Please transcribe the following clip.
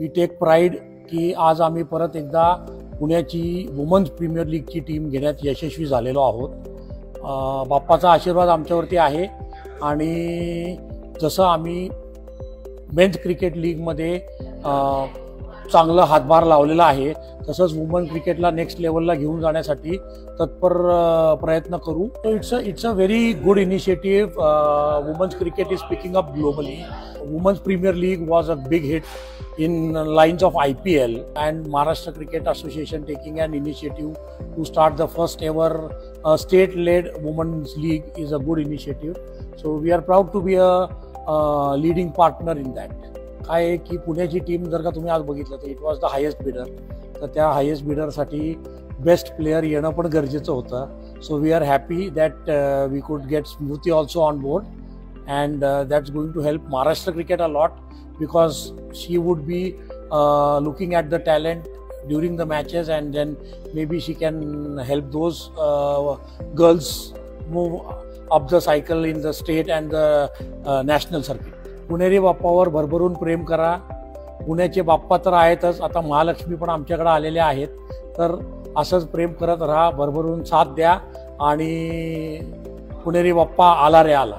We take pride की आज आम्ही परत एकदा पुण्याची वुमन्स प्रीमियर लीगची टीम घेण्यात यशस्वी झालेलो आहोत। बाप्पाचा आशीर्वाद आमच्यावरती आहे आणि जसं आम्ही मेन्स क्रिकेट लीगमध्ये चांगला हातभार लावलेला आहे तसंच वुमन क्रिकेटला नेक्स्ट लेवलला घेऊन जाण्यासाठी तत्पर प्रयत्न करू। It's a very good initiative. Women's cricket is picking up globally. Women's premier league was a big hit in lines of IPL, and Maharashtra Cricket Association taking an initiative to start the first ever state-led women's league is a good initiative. So we are proud to be a leading partner in that. काय आहे की पुण्याची team जर का तुम्ही आज बघितलं तर it was the highest bidder, तर त्या हायेस्ट बिडरसाठी बेस्ट प्लेयर येणं पण गरजेचं होतं। So we are happy that we could get Smriti also on board, and that's going to help Maharashtra Cricket a lot because she would be looking at the talent during the matches, and then maybe she can help those girls move up the cycle in the state and the national circuit. पुणेरी बाप्पावर भरभरून प्रेम करा। पुण्याचे बाप्पा तर आहेतच, आता महालक्ष्मी पण आमच्याकडे आलेले आहेत, तर असंच प्रेम करत राहा, भरभरून साथ द्या आणि पुणेरी बाप्पा आला रे आला।